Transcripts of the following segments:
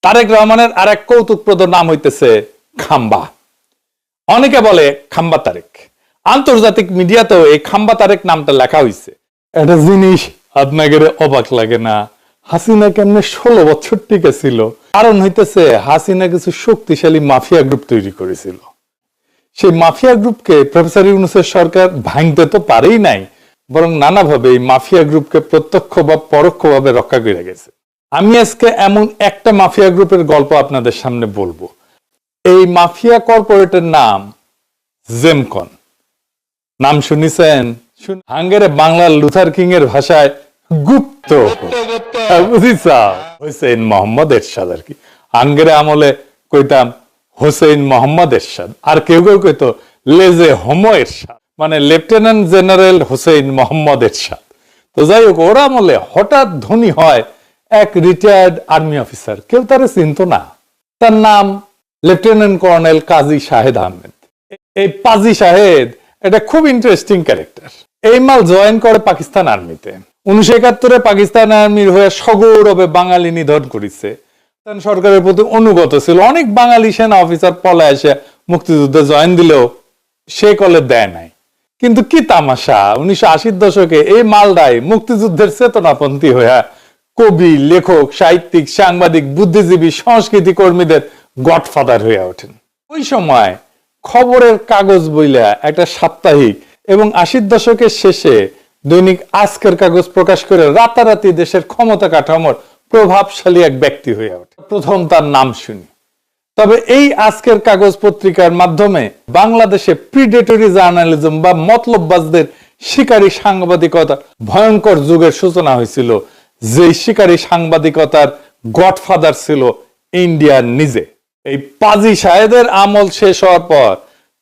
তারেক রহমানের আর এক কৌতুকপ্রদ নাম হইতেছে খাম্বা। অনেকে বলে খাম্বা তারেক। আন্তর্জাতিক মিডিয়াতেও এই খাম্বা তারেক নামটা লেখা হয়েছে। একটা জিনিস আপনাদের অবাক লাগে না? হাসিনা কেমনে 16 বছর টিকে ছিল? কারণ হইতেছে হাসিনা কিছু শক্তিশালী মাফিয়া গ্রুপ তৈরি করেছিল। সেই মাফিয়া গ্রুপকে প্রফেসর ইউনূসের সরকার ভাঙতে তো পারেই নাই, বরং নানাভাবে এই মাফিয়া গ্রুপকে প্রত্যক্ষ বা পরোক্ষভাবে রক্ষা করে গেছে। আমি আজকে এমন একটা মাফিয়া গ্রুপের গল্প আপনাদের সামনে বলবো। এই মাফিয়া কর্পোরেটের নাম জেমকন। নাম শুনেছেন? হাঙ্গেরে বাংলার লুথার কিং এর ভাষায় গুপ্ত বুঝিছা হোসেন মোহাম্মদ এরশাদ আর কি। হাঙ্গেরে আমলে কইতাম হোসেন মোহাম্মদ এরশাদ, আর কেউ কেউ কইতো লেজে হোমো এরশাদ, মানে লেফটেন্যান্ট জেনারেল হোসেন মোহাম্মদ এরশাদ। তো যাই হোক, ওর আমলে হঠাৎ ধনী হয় এক রিটায়ার্ড আর্মি অফিসার, কেউ তারে চিনত না। তার নাম লেফটেন্যান্ট কর্নেল কাজী শাহেদ আহমেদ। এই পাজি শাহেদ এটা খুব ইন্টারেস্টিং ক্যারেক্টার। এই মাল জয়েন করে পাকিস্তান আর্মিতে। 1971-এ পাকিস্তান আর্মির হয়ে সগৌরবে বাঙালি নিধন করেছে। সরকারের প্রতি অনুগত ছিল। অনেক বাঙালি সেনা অফিসার পলায় এসে মুক্তিযুদ্ধে জয়েন দিলেও সে কলে দেয় নাই। কিন্তু কি তামাশা, 1980-র দশকে এই মালদায় মুক্তিযুদ্ধের চেতনাপন্থী হয়ে কবি, লেখক, সাহিত্যিক, সাংবাদিক, বুদ্ধিজীবী, সংস্কৃতি কর্মীদের গডফাদার হয়ে ওঠেন। ওই সময় খবরের কাগজ বইলা একটা সাপ্তাহিক এবং 80-র দশকের শেষে দৈনিক আজকের কাগজ প্রকাশ করে রাতারাতি দেশের ক্ষমতা কাঠামোর প্রভাবশালী এক ব্যক্তি হয়ে ওঠে। প্রথম তার নাম শুনি। তবে এই আজকের কাগজ পত্রিকার মাধ্যমে বাংলাদেশে প্রিডেটরি জার্নালিজম বা মতলববাজদের শিকারী সাংবাদিকতার ভয়ঙ্কর যুগের সূচনা হয়েছিল, যে শিকারী সাংবাদিকতার গডফাদার ছিল ইন্ডিয়ার নিজে। এই পাজি শাহেদের আমল শেষ হওয়ার পর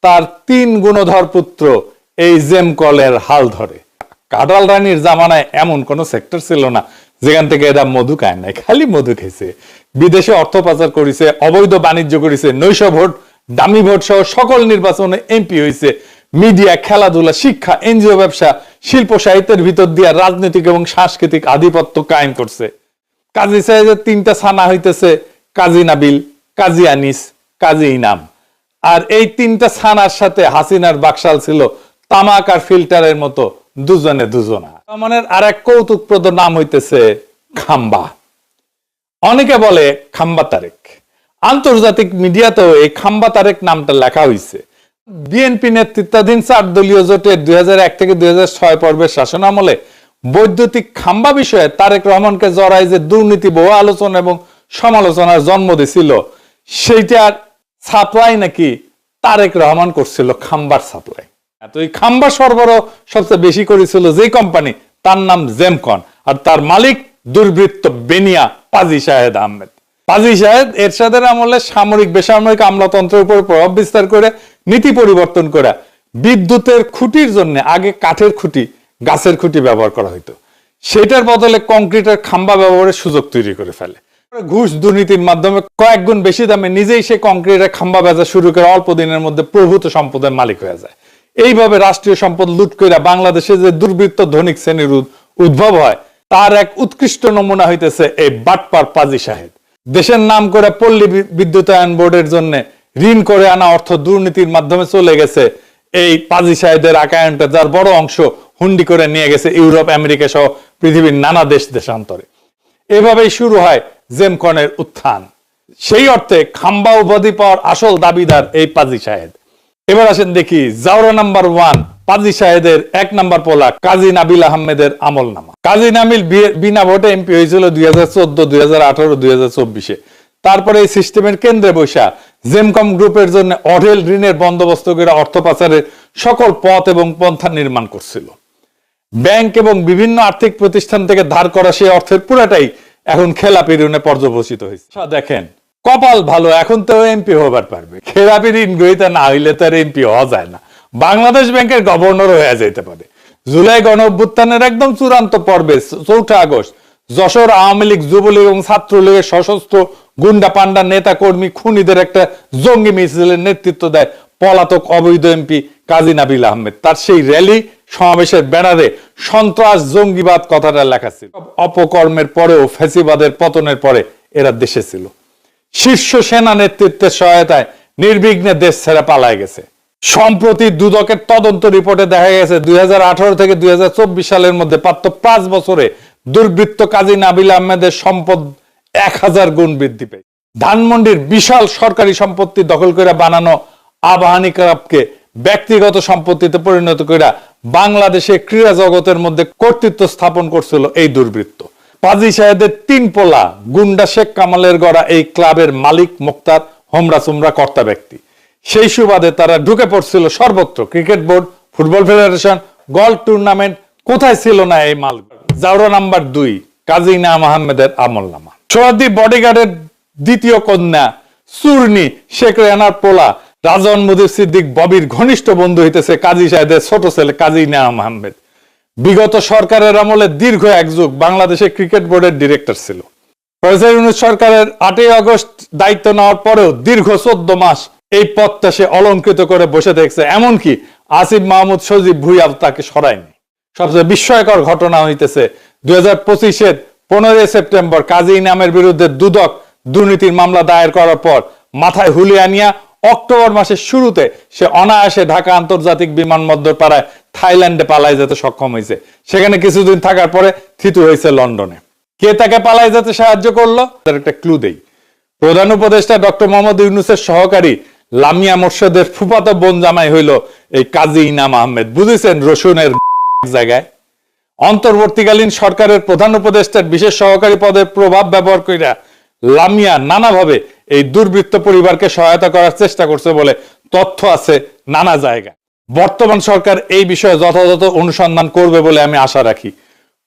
তার 3 গুণধর পুত্র এই জেমকলের হাল ধরে। কাঁঠাল রানীর জামানায় এমন কোন সেক্টর ছিল না যেখান থেকে এরা মধু খায় নাই, খালি মধু খেয়েছে। বিদেশে অর্থ পাচার করেছে, অবৈধ বাণিজ্য করেছে, নৈশ ভোট, দামি ভোট সহ সকল নির্বাচনে এমপি হয়েছে। মিডিয়া, খেলাধুলা, শিক্ষা, এনজিও ব্যবসা, শিল্প সাহিত্যের ভিতর দিয়ে রাজনৈতিক এবং সাংস্কৃতিক আধিপত্য কায়েম করছে। কাজী সাহেবের 3টা ছানা হইতেছে কাজী নাবিল, কাজী আনিস, কাজী ইনাম। আর এই 3টা ছানার সাথে হাসিনার বাকশাল ছিল তামাক আর ফিল্টারের মতো দুজনে দুজনা। রহমানের আর এক কৌতুকপ্রদ নাম হইতেছে খাম্বা। অনেকে বলে খাম্বা তারেক। আন্তর্জাতিক মিডিয়াতেও এই খাম্বা তারেক নামটা লেখা হয়েছে। বিএনপি নেতৃত্বাধীন 4 দলীয় জোটের 2001 থেকে 2006 পর্বের শাসন আমলে বৈদ্যুতিক খাম্বা বিষয়ে তারেক রহমানকে জড়ায় যে দুর্নীতি, বহু আলোচনা এবং সমালোচনার জন্ম দিছিল, সেইটার সাপ্লাই নাকি তারেক রহমান করছিল, খাম্বার সাপ্লাই। তো এই খাম্বা সরবরাহ সবচেয়ে বেশি করেছিল যে কোম্পানি, তার নাম জেমকন, আর তার মালিক দুর্বৃত্ত বেনিয়া পাজি শাহেদ আহমেদ। পাজি শাহেদ এরশাদের আমলে সামরিক বেসামরিক আমলাতন্ত্রের উপর প্রভাব বিস্তার করে নীতি পরিবর্তন করে বিদ্যুতের খুঁটির জন্য আগে কাঠের খুঁটি, গাছের খুঁটি ব্যবহার করা হইতো, সেটার বদলে কংক্রিটের খাম্বা ব্যবহারের সুযোগ তৈরি করে ফেলে। ঘুষ দুর্নীতির মাধ্যমে কয়েক গুণ বেশি দামে নিজেই সে কংক্রিটের খাম্বা বেচা শুরু করে অল্প দিনের মধ্যে প্রভূত সম্পদের মালিক হয়ে যায়। এইভাবে রাষ্ট্রীয় সম্পদ লুট করে বাংলাদেশে যে দুর্বৃত্ত ধনিক শ্রেণীর উদ্ভব হয়, তার এক উৎকৃষ্ট নমুনা হইতেছে এই বাটপার পাজি শাহেদ। দেশের নাম করে পল্লী বিদ্যুতায়ন বোর্ডের জন্য ঋণ করে আনা অর্থ দুর্নীতির মাধ্যমে চলে গেছে এই পাজি শাহেদের অ্যাকাউন্টে, যার বড় অংশ হুন্ডি করে নিয়ে গেছে ইউরোপ, আমেরিকা সহ পৃথিবীর নানা দেশান্তরে। এভাবেই শুরু হয় জেমকনের উত্থান। সেই অর্থে খাম্বা উপাধি পাওয়ার আসল দাবিদার এই পাজি শাহেদ। এবার আসেন দেখি জাওরা নাম্বার 1 পাজি শাহেদের 1 নাম্বার পোলা কাজী নাবিল আহমেদের আমল নামা। কাজী নাবিল বিনা ভোটে এমপি হয়েছিল 2014, 2018, 2024-এ। তারপরে এই সিস্টেমের কেন্দ্রে বসা জেমকম গ্রুপের জন্য অঢেল ঋণের বন্দোবস্ত করে অর্থ পাচারের সকল পথ এবং পন্থা নির্মাণ করছিল। ব্যাংক এবং বিভিন্ন আর্থিক প্রতিষ্ঠান থেকে ধার করা সেই অর্থের পুরাটাই এখন খেলাপি ঋণে পর্যবসিত হয়েছে। দেখেন, কপাল ভালো, এখন তো এমপি হবার পারবে। খেলাপি ঋণ গ্রহীতা না হইলে তার এমপি হওয়া যায় না। বাংলাদেশ ব্যাংকের গভর্নর হয়ে যেতে পারে। জুলাই গণ অভ্যুত্থানের একদম চূড়ান্ত পর্বে 4 আগস্ট যশোর আওয়ামী লীগ, যুবলীগ এবং ছাত্রলীগের সশস্ত্র গুন্ডা পান্ডা নেতা কর্মী খুনিদের একটা জঙ্গি মিছিলের নেতৃত্ব দেয় পলাতক অবৈধ এমপি কাজী নাবিল আহমেদ। তার সেই র্যালি সমাবেশের ব্যানারে সন্ত্রাস, জঙ্গিবাদ কথাটা লেখা ছিল। অপকর্মের পরেও, ফ্যাসিবাদের পতনের পরে এরা দেশে ছিল। শীর্ষ সেনা নেতৃত্বের সহায়তায় নির্বিঘ্নে দেশ ছেড়ে পালায় গেছে। সম্প্রতি দুদকের তদন্ত রিপোর্টে দেখা গেছে 2018 থেকে 2024 সালের মধ্যে মাত্র 5 বছরে দুর্বৃত্ত কাজী নাবিল আহমেদের সম্পদ 1000 গুণ বৃদ্ধি পেয়েছে। ধানমন্ডির বিশাল সরকারি সম্পত্তি দখল করে বানানো আবাহনী ক্লাবকে ব্যক্তিগত সম্পত্তিতে পরিণত করে বাংলাদেশে ক্রীড়া জগতের মধ্যে কর্তৃত্ব স্থাপন করছিল এই দুর্বৃত্ত। পাজি সাহেদের 3 পোলা গুন্ডা শেখ কামালের গড়া এই ক্লাবের মালিক মোক্তার হোমরা সুমরা কর্তা ব্যক্তি। সেই সুবাদে তারা ঢুকে পড়ছিল সর্বত্র। Cricket board, football federation, golf tournament, কোথায় ছিল না এই মাল। জাউরা নাম্বার 2 কাজী ইনাম আহমেদের আমলনামা। সোহাদি বডিগার্ডের দ্বিতীয় কন্যা চূর্ণী শেখ রেহানার পোলা রাজন মুজিব সিদ্দিক ববির ঘনিষ্ঠ বন্ধু হইতেছে কাজী সাহেদের ছোট ছেলে কাজী ইনাম আহমেদ। বিগত সরকারের আমলে দীর্ঘ এক যুগ বাংলাদেশের ক্রিকেট বোর্ডের ডিরেক্টর ছিল। প্রফেসর ইউনূস সরকারের 8 আগস্ট দায়িত্ব নেওয়ার পরেও দীর্ঘ 14 মাস এই পদটা সে অলঙ্কৃত করে বসে দেখছে। এমনকি আসিফ মাহমুদ সজীব ভুইয়া তাকে সরায়নি। সবচেয়ে বিস্ময়কর ঘটনা হইতেছে 2025-এর 15 সেপ্টেম্বর কাজী ইনামের বিরুদ্ধে দুদক দুর্নীতির মামলা দায়ের করার পর মাথায় হুলিয়া নিয়া অক্টোবর মাসের শুরুতে সে অনায়াসে ঢাকা আন্তর্জাতিক বিমানবন্দর পাড়ায় থাইল্যান্ডে পালায় যেতে সক্ষম হয়েছে। সেখানে কিছুদিন থাকার পরে থিতু হয়েছে লন্ডনে। কে তাকে পালায় যেতে সাহায্য করলো তার একটা ক্লু দেই। প্রধান উপদেষ্টা ডক্টর মোহাম্মদ ইউনূসের সহকারী লামিয়া মোর্শেদের ফুফাতো বোন জামাই হইল এই কাজী ইনাম আহমেদ। বুঝেছেন রসুনের জায়গায়। অন্তর্বর্তীকালীন সরকারের প্রধান উপদেষ্টার বিশেষ সহকারী পদের প্রভাব ব্যবহার কইরা লামিয়া নানাভাবে এই দুর্বৃত্ত পরিবারকে সহায়তা করার চেষ্টা করছে বলে তথ্য আছে নানা জায়গায়। বর্তমান সরকার এই বিষয়ে যথাযথ অনুসন্ধান করবে বলে আমি আশা রাখি।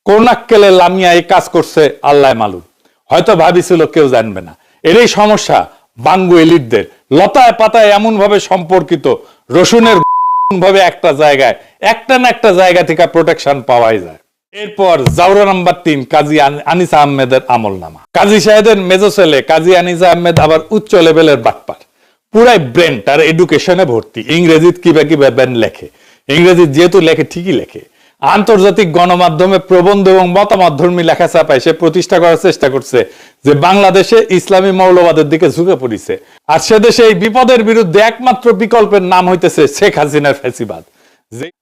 কোনাক্কেলে লামিয়া এই কাজ করছে আল্লাহ মালুম। হয়তো ভাবিছিল কেউ জানবে না। এরই সমস্যা বাঙ্গু এলিটদের। লতায় পাতায় এমন ভাবে সম্পর্কিত রসুনের ভাবে একটা জায়গায় একটা না একটা জায়গা থেকে প্রোটেকশন পাওয়াই যায়। এরপর জাউরা নাম্বার 3 কাজী আনিসা আহমেদের আমলনামা। কাজী সাহেদের মেজো ছেলে কাজী আনিসা আহমেদ আবার উচ্চ লেভেলের বাটপার। পুরাই ব্রেন তার এডুকেশনে ভর্তি। ইংরেজিত কিবা লেখে। ইংরেজি যেহেতু লেখে ঠিকই লেখে। আন্তর্জাতিক গণমাধ্যমে প্রবন্ধ এবং মতামতধর্মী লেখা ছাপায় সে প্রতিষ্ঠা করার চেষ্টা করছে যে বাংলাদেশে ইসলামী মৌলবাদের দিকে ঝুঁকে পড়িছে। আর সে দেশে এই বিপদের বিরুদ্ধে একমাত্র বিকল্পের নাম হইতেছে শেখ হাসিনার ফ্যাসিবাদ।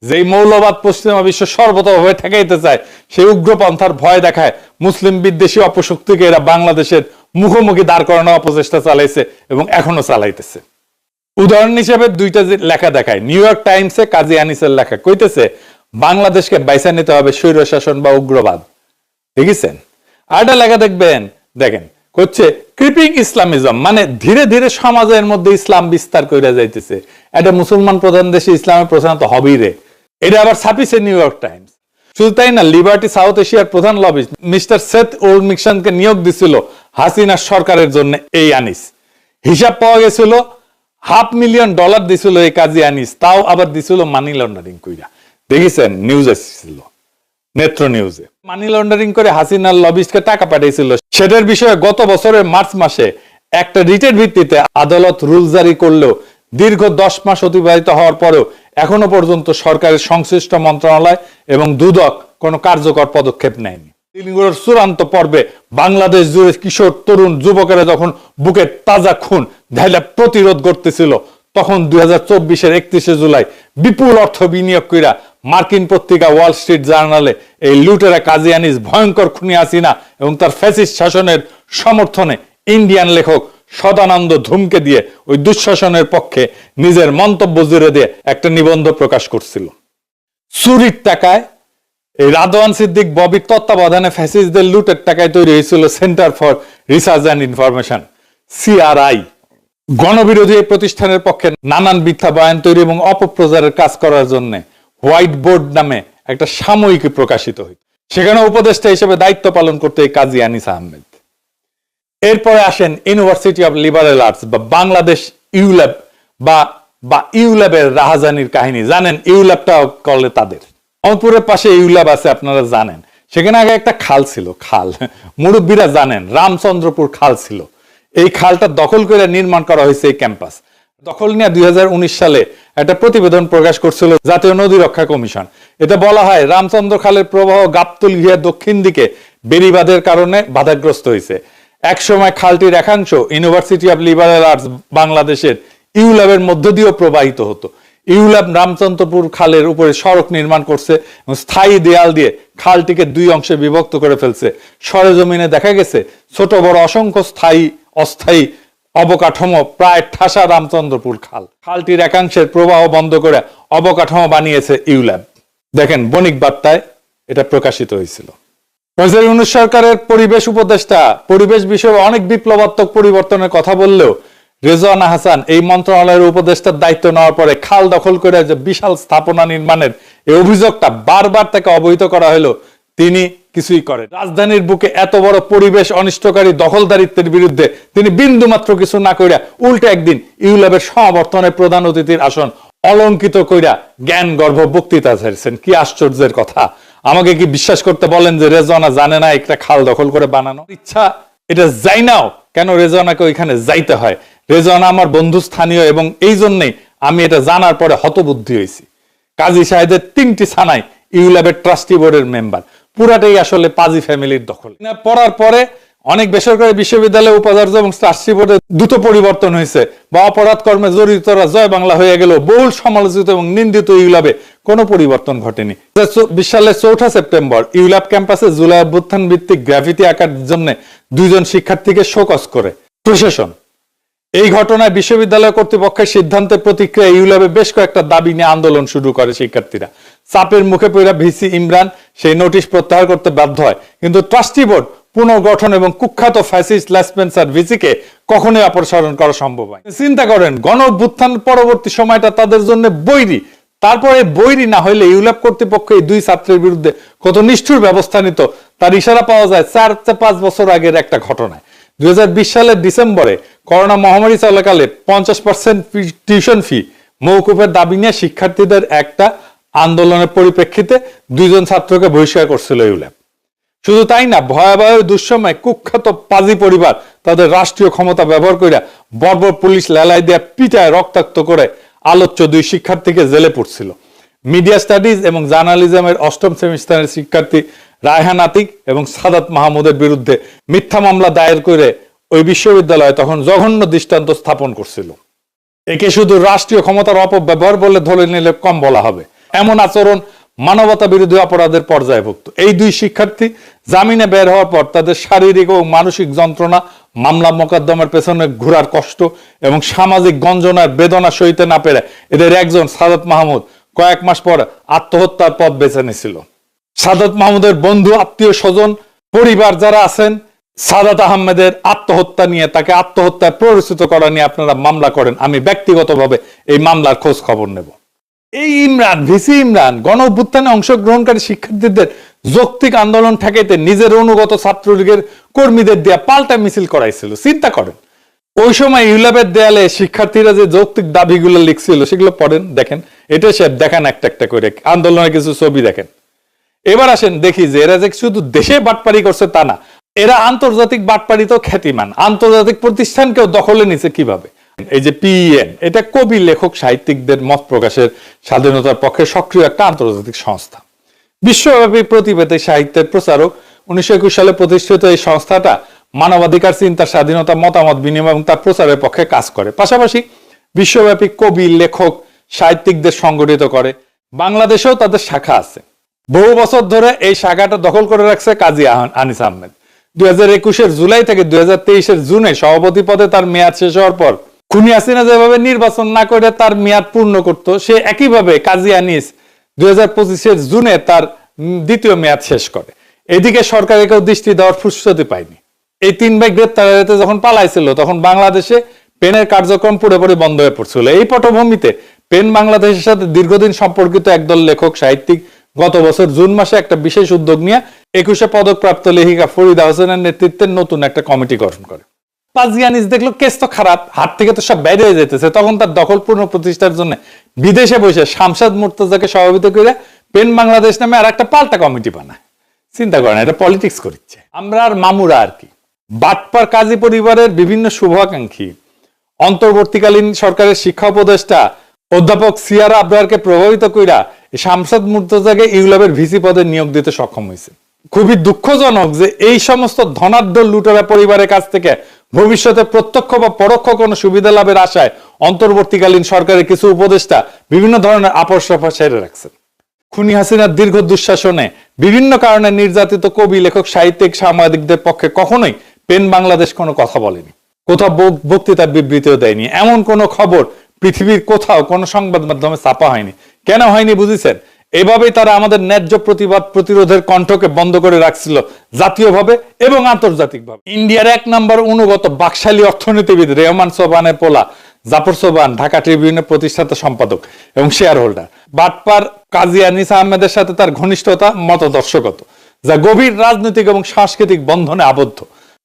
যেই মৌলবাদ পশ্চিমা বিশ্ব সর্বতভাবে ঠেকাইতে চায় সেই উগ্রপন্থার ভয় দেখায় মুসলিম বিদ্বেষী অপশক্তিকে এরা বাংলাদেশের মুখোমুখি দাঁড় করানোর অপচেষ্টা চালাইছে এবং এখনো চালাইতেছে। উদাহরণ হিসেবে 2টা লেখা দেখায়। নিউ ইয়র্ক টাইমসে কাজী আনিসের লেখা কইতেছে বাংলাদেশকে বাইসা নিতে হবে স্বৈর শাসন বা উগ্রবাদ। দেখেছেন? আরেকটা লেখা দেখেন হচ্ছে ক্রিপিং ইসলামিজম, মানে ধীরে ধীরে সমাজের মধ্যে ইসলাম বিস্তার করে যাইতেছে। এটা মুসলমান প্রধান দেশে ইসলামের প্রধানত হবেই রে। এটা আবার ছাপিছে নিউ ইয়র্ক টাইমস। শুধু তাই না, লিবার্টি সাউথ এশিয়ার প্রধান লবিস্ট মিস্টার সেথ ওলমিকসনকে নিয়োগ দিছিল হাসিনা সরকারের জন্য এই আনিস। হিসাব পাওয়া গেছিল $500,000 দিছিল এই কাজী আনিস, তাও আবার দিছিল মানি লন্ডারিং কইরা। দেখেছেন? নিউজ এসেছিল নেত্র নিউজে। মানি লন্ডারিং করে হাসিনার লবিস্টকে টাকা পাঠিয়েছিল। সেটার বিষয়ে গত বছরের মার্চ মাসে একটা রিটের ভিত্তিতে আদালত রুল জারি করলেও দীর্ঘ 10 মাস অতিবাহিত হওয়ার পরেও এখনো পর্যন্ত সরকারের সংশ্লিষ্ট মন্ত্রণালয় এবং দুদক কোনো কার্যকর পদক্ষেপ নেয়নি। দিনগুলোর চূড়ান্ত পর্বে বাংলাদেশ জুড়ে কিশোর তরুণ যুবকেরা যখন বুকে তাজা খুন ঢাইলা প্রতিরোধ করতেছিল, তখন 2024-এর 31শে জুলাই বিপুল অর্থ বিনিয়োগ কইরা মার্কিন পত্রিকা ওয়াল স্ট্রিট জার্নালে এই লুটেরা কাজী আনিস ভয়ঙ্কর খুনি হাসিনা এবং তার ফ্যাসিস্ট শাসনের সমর্থনে ইন্ডিয়ান লেখক সদানন্দ ধুমকে দিয়ে ওই দুঃশাসনের পক্ষে নিজের মন্তব্য জুড়ে দিয়ে একটা নিবন্ধ প্রকাশ করছিল। চুরির টাকায় এই রাদওয়ান সিদ্দিক ববির তত্ত্বাবধানে ফ্যাসিস্টদের লুটের টাকায় তৈরি হয়েছিল centre for research and information, CRI। গণবিরোধী এই প্রতিষ্ঠানের পক্ষে নানান মিথ্যা বয়ান তৈরি এবং অপপ্রচারের কাজ করার জন্য হোয়াইট বোর্ড নামে একটা সাময়িকী প্রকাশিত হইত। সেখানে উপদেষ্টা হিসেবে দায়িত্ব পালন করতে এই কাজী আনিস আহমেদ। এরপরে আসেন ইউনিভার্সিটি অফ লিবারেল আর্টস বা বাংলাদেশ ইউল্যাব বা ইউল্যাবের রাহাজানির কাহিনী। জানেন ইউল্যাবটা করলে তাদের রংপুরের পাশে ইউল্যাব আছে, আপনারা জানেন। সেখানে আগে একটা খাল ছিল, খাল মুরব্বীরা জানেন, রামচন্দ্রপুর খাল ছিল। এই খালটা দখল করে নির্মাণ করা হয়েছে এই ক্যাম্পাস। দখল নিয়ে 2019 সালে একটা প্রতিবেদন প্রকাশ করছিল জাতীয় নদী রক্ষা কমিশন। এটা বলা হয় রামচন্দ্র খালের প্রবাহ গাবতলী হয়ে দক্ষিণ দিকে বেড়িবাঁধের কারণে বাধাগ্রস্ত হয়েছে। একসময় খালটির একাংশ ইউনিভার্সিটি অব লিবারেল আর্টস বাংলাদেশের ইউল্যাবের মধ্য দিয়েও প্রবাহিত হতো। ইউল্যাব রামচন্দ্রপুর খালের উপরে সড়ক নির্মাণ করছে এবং স্থায়ী দেয়াল দিয়ে খালটিকে দুই অংশে বিভক্ত করে ফেলছে। সরেজমিনে দেখা গেছে ছোট বড় অসংখ্য স্থায়ী অস্থায়ী অবকাঠামো প্রায় ঠাসা রামচন্দ্রপুর খাল। খালটির একাংশের প্রবাহ বন্ধ করে অবকাঠামো বানিয়েছে ইউল্যাব। দেখেন বণিক বার্তায় এটা প্রকাশিত হয়েছিল। ইউনূস সরকারের পরিবেশ উপদেষ্টা পরিবেশ বিষয়ে অনেক বিপ্লবাত্মক পরিবর্তনের কথা বললেও রেজওয়ানা হাসান এই মন্ত্রণালয়ের উপদেষ্টার দায়িত্ব নেওয়ার পরে খাল দখল করে যে বিশাল স্থাপনা নির্মাণের এই অভিযোগটা বারবার তাকে অবহিত করা হলো, তিনি কিছুই করেন। রাজধানীর বুকে এত বড় পরিবেশ অনিষ্টকারী দখলদারিত্বের বিরুদ্ধে তিনি বিন্দুমাত্র কিছু না কইরা উল্টে একদিন ইউল্যাবের সমাবর্তনে প্রধান অতিথির আসন অলঙ্কিত কইরা জ্ঞান গর্ভ বক্তৃতা ছেড়েছেন। কি আশ্চর্যের কথা! আমাকে কি বিশ্বাস করতে বলেন যে রেজওয়ানা জানে না একটা খাল দখল করে বানানো? ইচ্ছা এটা যাই নাও কেন রেজওয়ানাকে ওইখানে যাইতে হয়? রেজওয়ানা আমার বন্ধু স্থানীয় এবং এই জন্যই আমি এটা জানার পরে হতবুদ্ধি হয়েছি। কাজী সাহেদের 3টি থানায় ইউল্যাবের ট্রাস্টি বোর্ডের মেম্বার, পুরাটাই আসলে পাজি ফ্যামিলির দখল। পড়ার পরে অনেক বেসরকারি বিশ্ববিদ্যালয় উপাচার্য এবং ট্রাস্টি বোর্ডে দ্রুত পরিবর্তন হয়েছে বা অপরাধ কর্মে জড়িতরা জয় বাংলা হয়ে গেল। বহুল সমালোচিত এবং নিন্দিত ইউল্যাবে কোনো পরিবর্তন ঘটেনি। 2020 সালের 4 সেপ্টেম্বর ইউল্যাব ক্যাম্পাসে জুলাই অভ্যুত্থান ভিত্তিক গ্রাফিতি আঁকার জন্য 2 জন শিক্ষার্থীকে শোকজ করে প্রশাসন। এই ঘটনায় বিশ্ববিদ্যালয় কর্তৃপক্ষের সিদ্ধান্তের প্রতিক্রিয়া ইউল্যাবে বেশ কয়েকটা দাবি নিয়ে আন্দোলন শুরু করে শিক্ষার্থীরা। চাপের মুখে পড়া ভিসি ইমরান সেই নোটিশ প্রত্যাহার করতে বাধ্য হয়, কিন্তু ট্রাস্টি বোর্ড পুনর্গঠন এবং কুখ্যাত ফ্যাসিস্ট লেসপেন্সার ভিসিকে কখনোই অপসারণ করা সম্ভব হয়। চিন্তা করেন, গণ অভ্যুত্থান পরবর্তী সময়টা তাদের জন্য বৈরী। তারপরে বৈরী না হইলে ইউল্যাব কর্তৃপক্ষ এই 2 ছাত্রের বিরুদ্ধে কত নিষ্ঠুর ব্যবস্থা নিত তার ইশারা পাওয়া যায় 4-5 বছর আগের একটা ঘটনায়। 2020 সালের ডিসেম্বরে করোনা মহামারী চলাকালে 50% টিউশন ফি মওকুফের দাবি নিয়ে শিক্ষার্থীদের একটা আন্দোলনের পরিপ্রেক্ষিতে 2 জন ছাত্রকে বহিষ্কার করছিল ইউল্যাব। শুধু তাই না, ভয়াবহ দুঃসময় কুখ্যাত পাজি পরিবার তাদের রাষ্ট্রীয় ক্ষমতা ব্যবহার করে বর্বর পুলিশ লেলাই দিয়ে পিটায় রক্তাক্ত করে আলোচ্য 2 শিক্ষার্থীকে জেলে পড়ছিল। মিডিয়া স্টাডিজ এবং জার্নালিজমের 8ম সেমিস্টারের শিক্ষার্থী রায়হান আতিক এবং সাদাত মাহমুদের বিরুদ্ধে মিথ্যা মামলা দায়ের করে ওই বিশ্ববিদ্যালয় তখন জঘন্য দৃষ্টান্ত স্থাপন করছিল। একে শুধু রাষ্ট্রীয় ক্ষমতার অপব্যবহার বলে ধরে নিলে কম বলা হবে। এমন আচরণ মানবতা বিরোধী অপরাধের পর্যায়ভুক্ত। এই 2 শিক্ষার্থী জামিনে বের হওয়ার পর তাদের শারীরিক ও মানসিক যন্ত্রণা, মামলা মোকদ্দমার পেছনে ঘোরার কষ্ট এবং সামাজিক গঞ্জনার বেদনা সইতে না পেরে এদের একজন সাদাত মাহমুদ কয়েক মাস পর আত্মহত্যার পথ বেছে নিয়েছিল। সাদাত মাহমুদের বন্ধু, আত্মীয় স্বজন, পরিবার যারা আছেন, সাদাত আহমেদের আত্মহত্যা নিয়ে, তাকে আত্মহত্যায় প্ররোচিত করা নিয়ে আপনারা মামলা করেন। আমি ব্যক্তিগতভাবে এই মামলার খোঁজ খবর নেব। এই ইমরান, ভিসি ইমরান গণ অভ্যুত্থানে অংশগ্রহণকারী শিক্ষার্থীদের যৌক্তিক আন্দোলন ঠেকাইতে নিজের অনুগত ছাত্রলীগের কর্মীদের দিয়ে পাল্টা মিছিল করাইছিল। চিন্তা করেন, ওই সময় ইউল্যাবের দেয়ালে শিক্ষার্থীরা যে যৌক্তিক দাবিগুলো লিখছিল সেগুলো পড়েন, দেখেন। এটা সে দেখান একটা একটা করে আন্দোলনের কিছু ছবি দেখেন। এবার আসেন দেখি যে এরা যে শুধু দেশে বাটপারি করছে তা না, এরা আন্তর্জাতিক বাটপারিতেও খ্যাতিমান। আন্তর্জাতিক প্রতিষ্ঠানকেও দখলে নিছে কিভাবে। এই যে PEN, এটা কবি, লেখক, সাহিত্যিকদের মত প্রকাশের স্বাধীনতার পক্ষে সক্রিয় একটা আন্তর্জাতিক সংস্থা। বিশ্বব্যাপী প্রতিবেদী সাহিত্যের প্রচারক। 1921 সালে প্রতিষ্ঠিত এই সংস্থাটা মানবাধিকার, চিন্তার স্বাধীনতা, মতামত বিনিময় এবং তার প্রচারের পক্ষে কাজ করে। পাশাপাশি বিশ্বব্যাপী কবি, লেখক, সাহিত্যিকদের সংগঠিত করে। বাংলাদেশেও তাদের শাখা আছে। বহু বছর ধরে এই শাখাটা দখল করে রাখছে কাজী আনিস আহমেদ। 2021 জুলাই থেকে 2023 জুনে সভাপতি পদে তার মেয়াদ শেষ হওয়ার পর খুনি হাসিনা যেভাবে নির্বাচন না করে তার মেয়াদ পূর্ণ করত, সে একইভাবে কাজী আনিস 2025 জুনে তার দ্বিতীয় মেয়াদ শেষ করে। এদিকে সরকারের কেউ দৃষ্টি দেওয়ার ফুসরতি পায়নি। এই 3 ভাই গ্রেপ্তার হতে যখন পালাইছিল তখন বাংলাদেশে পেনের কার্যক্রম পুরোপুরি বন্ধ হয়ে পড়ছিল। এই পটভূমিতে পেন বাংলাদেশের সাথে দীর্ঘদিন সম্পর্কিত একদল লেখক, সাহিত্যিক গত বছর জুন মাসে একটা বিশেষ উদ্যোগ নিয়ে 21 পদকপ্রাপ্ত লেখিকা ফরিদা হোসেনের নেতৃত্বে নতুন একটা কমিটি গঠন করে। কাজী আনিস দেখলো কেস তো খারাপ, হাত থেকে তো সব বাইরে হয়ে যেতেছে, তখন তার দখলপূর্ণ প্রতিষ্ঠার জন্য বিদেশে বসে শামসাদ মুর্তজাকে সভাপতি করে পেন বাংলাদেশ নামে আর একটা পাল্টা কমিটি বানায়। চিন্তা করেন, এটা পলিটিক্স করছে। আমরা আর মামুরা আর কি। বাটপার কাজী পরিবারের বিভিন্ন শুভাকাঙ্ক্ষী অন্তর্বর্তীকালীন সরকারের শিক্ষা উপদেষ্টা অধ্যাপক সিয়ারা আবরারকে প্রভাবিত কইরা শামসাদ মুর্তজাকে ইউল্যাবের ভিসি পদে নিয়োগ দিতে সক্ষম হয়েছে। খুবই দুঃখজনক যে এই সমস্ত ধনাঢ্য লুটেরা পরিবারের কাছ থেকে ভবিষ্যতে প্রত্যক্ষ বা পরোক্ষ কোনো সুবিধা লাভের আশায় অন্তর্বর্তীকালীন সরকারের কিছু উপদেষ্টা বিভিন্ন ধরনের আপোষ সেরে রাখছেন। খুনি হাসিনার দীর্ঘ দুঃশাসনে বিভিন্ন কারণে নির্যাতিত কবি, লেখক, সাহিত্যিক, সাংবাদিকদের পক্ষে কখনোই পেন বাংলাদেশ কোনো কথা বলেনি, কোথাও বক্তৃতার বিবৃতিও দেয়নি। এমন কোনো খবর পৃথিবীর কোথাও কোনো সংবাদ মাধ্যমে ছাপা হয়নি। কেন হয়নি বুঝেছেন? এভাবেই তারা আমাদের ন্যায্য প্রতিবাদ প্রতিরোধের কণ্ঠকে বন্ধ করে রাখছিল জাতীয়ভাবে এবং আন্তর্জাতিকভাবে। ইন্ডিয়ার 1 নম্বর অনুগত বাকশালী অর্থনীতিবিদ রেহমান সোবহানের পোলা জাফর সোবহান ঢাকা ট্রিবিউনের প্রতিষ্ঠাতা সম্পাদক এবং শেয়ার হোল্ডার। বাটপার কাজী আনিস আহমেদের সাথে তার ঘনিষ্ঠতা মতদর্শগত, যা গভীর রাজনৈতিক এবং সাংস্কৃতিক বন্ধনে আবদ্ধ।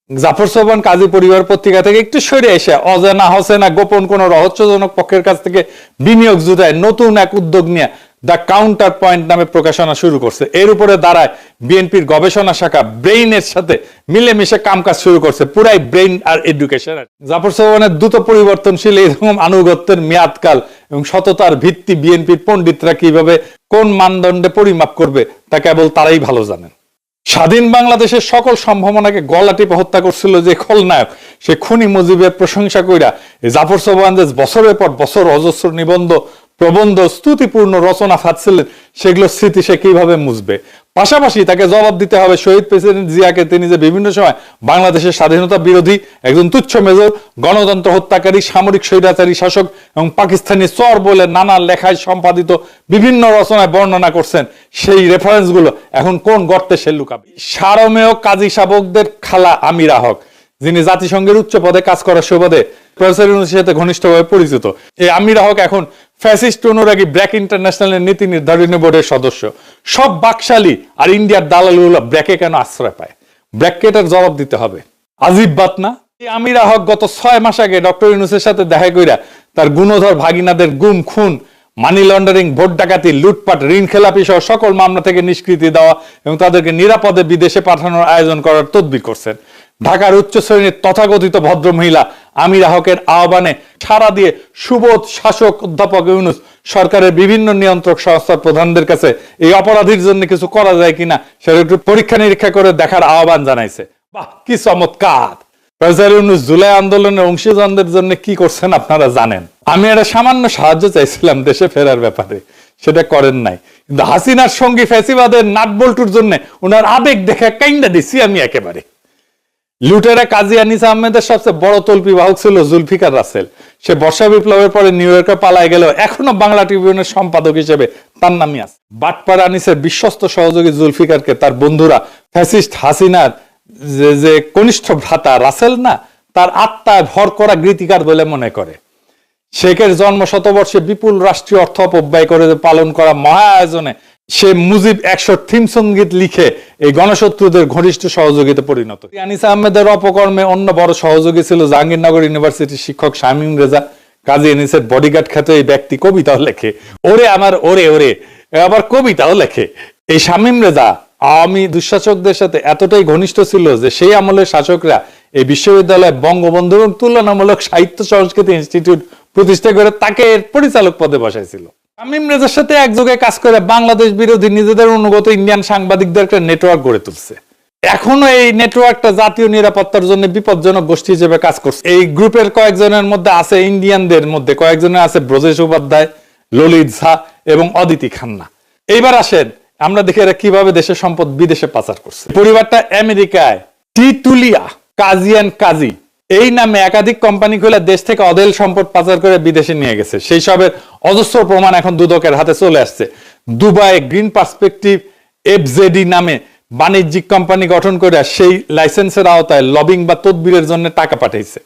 জাফর সোবহান কাজী পরিবার পত্রিকা থেকে একটু সরে এসে অজানা হোসেনা গোপন কোন রহস্যজনক পক্ষের কাছ থেকে বিনিয়োগ জুটায় নতুন এক উদ্যোগ নিয়ে দ্য কাউন্টার পয়েন্ট নামে প্রকাশনা শুরু করছে। এর উপরে দাঁড়ায় বিএনপির গবেষণা শাখা ব্রেইনের সাথে মিলেমিশে কামকাজ শুরু করছে, পুরাই ব্রেইন আর এডুকেশন। জাফর সোবহানের দ্রুত পরিবর্তনশীল এরকম আনুগত্যের মেয়াদকাল এবং সততার ভিত্তি বিএনপির পণ্ডিতরা কিভাবে কোন মানদণ্ডে পরিমাপ করবে তা কেবল তারাই ভালো জানেন। স্বাধীন বাংলাদেশের সকল সম্ভাবনাকে গলা টিপে হত্যা করছিল যে খলনায়ক, সে খুনি মুজিবের প্রশংসা কইরা জাফর সোবহান বছরের পর বছর অজস্র নিবন্ধ, প্রবন্ধ, স্তুতিপূর্ণ রচনা ফাঁদছিলেন, সেগুলো স্মৃতি সে কিভাবে মুছবে? পাশাপাশি তাকে জবাব দিতে হবে শহীদ প্রেসিডেন্ট জিয়াকে, তিনি যে বিভিন্ন সময় বাংলাদেশের স্বাধীনতা বিরোধী, একজন তুচ্ছ মেজর, গণতন্ত্র হত্যাকারী, সামরিক স্বৈরাচারী শাসক এবং পাকিস্তানি চর বলে নানা লেখায় সম্পাদিত বিভিন্ন রচনায় বর্ণনা করছেন। সেই রেফারেন্স গুলো এখন কোন গর্তে সে লুকাবে? সারমেয় কাজী শাবকদের খালা আমিরা হক, যিনি জাতিসংঘের উচ্চ পদে কাজ করার সুবাদে প্রফেসর ইউনূসের সাথে ঘনিষ্ঠভাবে পরিচিত, এই আমিরা হক এখন ফ্যাসিস্ট অনুরাগী ব্র্যাক ইন্টারন্যাশনালের নীতি নির্ধারণী বোর্ডের সদস্য। সব বাকশালী আর ইন্ডিয়ার দালালগুলো ব্র্যাকে কেন আশ্রয় পায়? ব্র্যাককে এটার জবাব দিতে হবে। আজিব বাত না? এই আমিরা হক গত 6 মাস আগে ডক্টর ইউনূসের সাথে দেখা কইরা তার গুণধর ভাগিনাদের গুম, খুন, মানি লন্ডারিং, ভোট ডাকাতি, লুটপাট, ঋণ খেলাপি সহ সকল মামলা থেকে নিষ্কৃতি দেওয়া এবং তাদেরকে নিরাপদে বিদেশে পাঠানোর আয়োজন করার তদবির করছেন। ঢাকার উচ্চ শ্রেণীর তথাকথিত ভদ্র মহিলা আমিরা হকের আহ্বানে সাড়া দিয়ে সুবোধ শাসক অধ্যাপক ইউনূস সরকারের বিভিন্ন নিয়ন্ত্রক সংস্থার প্রধানদের কাছে এই অপরাধীর জন্য কিছু করা যায় কিনা সেটা একটু পরীক্ষা নিরীক্ষা করে দেখার আহ্বান জানাইছে। বাহ, কি চমৎকার! প্রফেসর ইউনূস জুলাই আন্দোলনের অংশীজনদের জন্য কি করছেন আপনারা জানেন। আমি একটা সামান্য সাহায্য চাইছিলাম দেশে ফেরার ব্যাপারে, সেটা করেন নাই। কিন্তু হাসিনার সঙ্গী ফ্যাসিবাদের নাটবল্টুর জন্য ওনার আবেগ দেখে কাইন্ডা দিছি আমি একেবারে। লুটেরা কাজী আনিস আহমেদের সবচেয়ে বড় তল্পি বাহক ছিল জুলফিকার রাসেল। সে বর্ষা বিপ্লবের পরে নিউ ইয়র্কে পালায় গেলেও এখনো বাংলা ট্রিবিউনের সম্পাদক হিসেবে তার নামই আছে। বাটপার আনিসের বিশ্বস্ত সহযোগী জুলফিকারকে তার বন্ধুরা ফ্যাসিস্ট হাসিনার যে কনিষ্ঠ ভ্রাতা রাসেল না, তার আত্মায় ভর করা গীতিকার বলে মনে করে। শেখের জন্ম শতবর্ষে বিপুল রাষ্ট্রীয় অর্থ অপব্যয় করে পালন করা মহা আয়োজনে সে মুজিব 100 থিম সঙ্গীত লিখে এই গণশত্রুদের ঘনিষ্ঠ সহযোগিতা পরিণত। আনিস আহমেদের অপকর্মে অন্য বড় সহযোগী ছিল জাহাঙ্গীরনগর ইউনিভার্সিটির শিক্ষক শামীম রেজা। কাজী আনিসের বডিগার্ড খ্যাত এই ব্যক্তি কবিতাও লেখে, ওরে আমার ওরে ওরে, আবার কবিতাও লেখে। এই শামীম রেজা আওয়ামী দুঃশাসকদের সাথে এতটাই ঘনিষ্ঠ ছিল যে সেই আমলের শাসকরা এই বিশ্ববিদ্যালয়ে বঙ্গবন্ধু এবং তুলনামূলক সাহিত্য সংস্কৃতি ইনস্টিটিউট প্রতিষ্ঠা করে তাকে পরিচালক পদে বসাইছিল। শামীম রেজার সাথে একযোগে কাজ করে বাংলাদেশ বিরোধী নিজেদের অনুগত ইন্ডিয়ান সাংবাদিকদের একটা নেটওয়ার্ক গড়ে তুলছে। এখনো এই নেটওয়ার্কটা জাতীয় নিরাপত্তার জন্য বিপজ্জনক গোষ্ঠী হিসেবে কাজ করছে। এই গ্রুপের কয়েকজনের মধ্যে আছে, ইন্ডিয়ানদের মধ্যে কয়েকজনের আছে ব্রজেশ উপাধ্যায়, ললিত ঝা এবং অদিতি খান্না। এইবার আসেন আমরা দেখি এরা কিভাবে দেশের সম্পদ বিদেশে পাচার করছে। পরিবারটা আমেরিকায় টিটুলিয়া কাজিয়ান কাজী এই নামে একাধিক কোম্পানি খুলে দেশ থেকে অদেল সম্পদ পাচার করে বিদেশে নিয়ে গেছে। সেই সবের অজস্র প্রমাণ এখন দুদকের হাতে চলে আসছে। দুবাই গ্রিন পার্সপেক্টিভ এফজেডি নামে বাণিজ্যিক কোম্পানি গঠন করে সেই লাইসেন্সের আওতায় লবিং বা তদবিরের জন্য টাকা পাঠাইছে।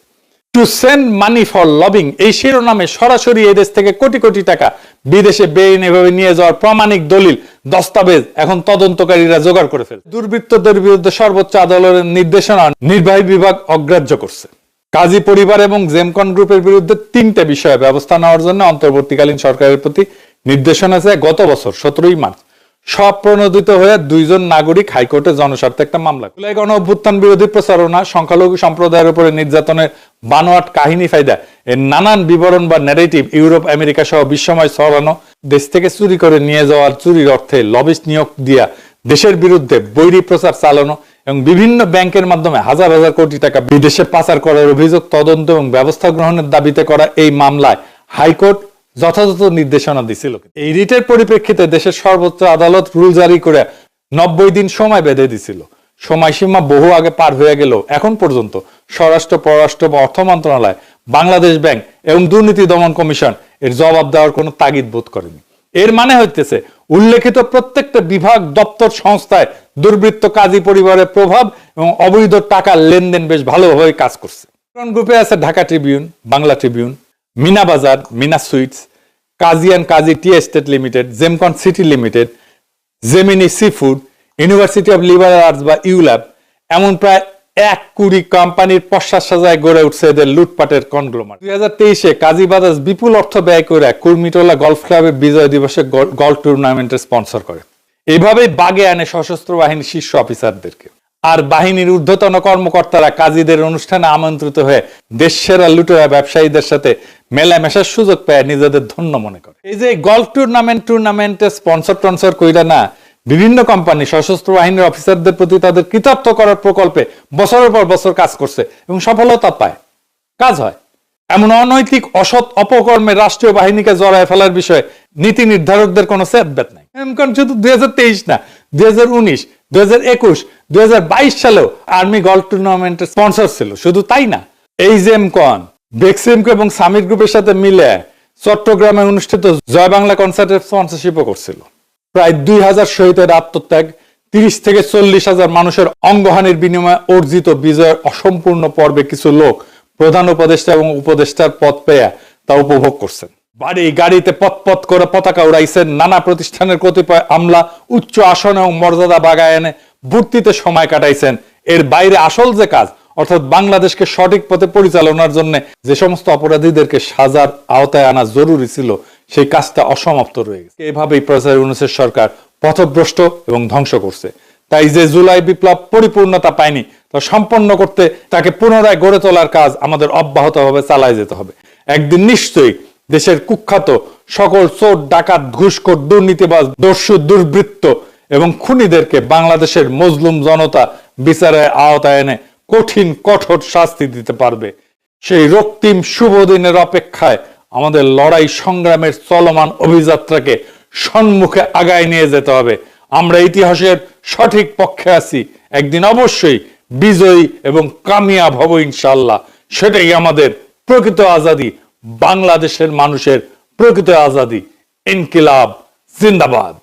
To send money for lobbying এই শিরোনামে সরাসরি এই দেশ থেকে কোটি কোটি টাকা বিদেশে বেআইনিভাবে নিয়ে যাওয়ার প্রামাণিক দলিল দস্তাবেজ এখন তদন্তকারীরা জোগাড় করে ফেলে। দুর্বৃত্তদের বিরুদ্ধে সর্বোচ্চ আদালতের নির্দেশনা নির্বাহী বিভাগ অগ্রাহ্য করছে। কাজী পরিবার এবং জেমকন গ্রুপের বিরুদ্ধে 3টে বিষয়ে ব্যবস্থা নেওয়ার জন্য অন্তর্বর্তীকালীন সরকারের প্রতি নির্দেশনা আছে। গত বছর 17 মার্চ স্বপ্রণোদিত হয়ে 2 জন নাগরিক হাইকোর্টে জনস্বার্থে একটা মামলা। গণ অভ্যুত্থান বিরোধী প্রচারণা, সংখ্যালঘু সম্প্রদায়ের উপরে নির্যাতনের বানোয়াট কাহিনী ফায়দা এর নানান বিবরণ বা ন্যারেটিভ ইউরোপ আমেরিকা সহ বিশ্বময় ছড়ানো, দেশ থেকে চুরি করে নিয়ে যাওয়ার চুরির অর্থে লবিস্ট নিয়োগ দিয়া দেশের বিরুদ্ধে বৈরী প্রচার চালানো এবং বিভিন্ন ব্যাংকের মাধ্যমে হাজার হাজার কোটি টাকা বিদেশে পাচার করার অভিযোগ তদন্ত এবং ব্যবস্থা গ্রহণের দাবিতে করা এই মামলায় হাইকোর্ট যথাযথ নির্দেশনা দিছিল। এই রিটের পরিপ্রেক্ষিতে দেশের সর্বোচ্চ আদালত রুল জারি করে 90 দিন সময় বেঁধে দিছিল। সময়সীমা বহু আগে পার হয়ে গেল এখন পর্যন্ত স্বরাষ্ট্র, পররাষ্ট্র বা অর্থ মন্ত্রণালয়, বাংলাদেশ ব্যাংক এবং দুর্নীতি দমন কমিশন এর জবাব দেওয়ার কোনো তাগিদ বোধ করেনি। এর মানে হইতেছে উল্লেখিত প্রত্যেকটা বিভাগ, দপ্তর, সংস্থায় দুর্বৃত্ত কাজী পরিবারের প্রভাব এবং অবৈধ টাকার লেনদেন বেশ ভালোভাবে কাজ করছে। গ্রুপে আছে Dhaka Tribune, Bangla Tribune, Meena Bazar, Meena Sweets, Kazi and Kazi Tea Estate Limited, Gemcon City Limited, Gemini Sea Food, University of Liberal Arts বা ইউল্যাব, এমন প্রায় 1 কোম্পানির পশ্চাৎ সাজায় গড়ে উঠছে এদের লুটপাটের কনগ্লোমারেট। 2023-এ কাজী বাজাজ বিপুল অর্থ ব্যয় করে কুর্মিটোলা গলফ ক্লাবের বিজয় দিবসে গলফ টুর্নামেন্টের স্পন্সর করে। এইভাবেই বাগে আনে সশস্ত্র বাহিনীর শীর্ষ অফিসারদেরকে। আর বাহিনীর ঊর্ধ্বতন কর্মকর্তারা কাজীদের অনুষ্ঠানে আমন্ত্রিত হয়ে দেশসেরা লুটেরা ব্যবসায়ীদের সাথে মেলামেশার সুযোগ পেয়ে নিজেদের ধন্য মনে করে। এই যে গলফ টুর্নামেন্টে স্পন্সর কইরা না, বিভিন্ন কোম্পানি সশস্ত্র বাহিনীর অফিসারদের প্রতি তাদের কৃতার্থ করার প্রকল্পে বছরের পর বছর কাজ করছে এবং সফলতা পায়, কাজ হয়। এমন অনৈতিক অসৎ অপকর্মে রাষ্ট্রীয় বাহিনীকে জড়ায় ফেলার বিষয়ে নীতি নির্ধারকদের কোনো সেটব্যাট নাই। শুধু 2023 না, 2019, 2021, 2022 সালেও আর্মি গলফ টুর্নামেন্টের স্পন্সর ছিল। শুধু তাই না, এই জেমকন, বেক্সিমকো এবং সামিট গ্রুপের সাথে মিলে চট্টগ্রামে অনুষ্ঠিত জয় বাংলা কনসার্টের স্পন্সরশিপও করছিল। প্রায় 2000 শহীদের আত্মত্যাগ, 30 থেকে 40,000 মানুষের অঙ্গহানির বিনিময়ে অর্জিত বিজয়ের অসম্পূর্ণ পর্বে কিছু লোক প্রধান উপদেষ্টা এবং উপদেষ্টার পদ পেয়ে তা উপভোগ করছেন। বাড়ি গাড়িতে পথ করে পতাকা উড়াইছেন, নানা প্রতিষ্ঠানের কতিপয় আমলা উচ্চ আসন এবং মর্যাদা বাগায় এনে ভর্তিতে সময় কাটাইছেন। এর বাইরে আসল যে কাজ, অর্থাৎ বাংলাদেশকে সঠিক পথে পরিচালনার জন্য যে সমস্ত অপরাধীদেরকে সাজার আওতায় আনা জরুরি ছিল, সেই কাজটা অসমাপ্ত রয়ে গেছে। এভাবেই প্রফেসর ইউনূসের সরকার পথভ্রষ্ট এবং ধ্বংস করছে। তাই যে জুলাই বিপ্লব পরিপূর্ণতা পায়নি, তা সম্পন্ন করতে তাকে পুনরায় গড়ে তোলার কাজ আমাদের অব্যাহতভাবে চালায় যেতে হবে। একদিন নিশ্চয়ই দেশের কুখ্যাত সকল চোর, ডাকাত, ঘুষখোর, দুর্নীতিবাজ, দস্যু, দুর্বৃত্ত এবং খুনিদেরকে বাংলাদেশের মজলুম জনতা বিচারের আওতায় এনে কঠোর শাস্তি দিতে পারবে। সেই রক্তিম শুভ দিনের অপেক্ষায় আমাদের লড়াই সংগ্রামের চলমান অভিযাত্রাকে সম্মুখে আগায় নিয়ে যেতে হবে। আমরা ইতিহাসের সঠিক পক্ষে আছি, একদিন অবশ্যই বিজয়ী এবং কামিয়াব হব ইনশাআল্লাহ। সেটাই আমাদের প্রকৃত আজাদী, বাংলাদেশের মানুষের প্রকৃত আজাদী। ইনকিলাব জিন্দাবাদ।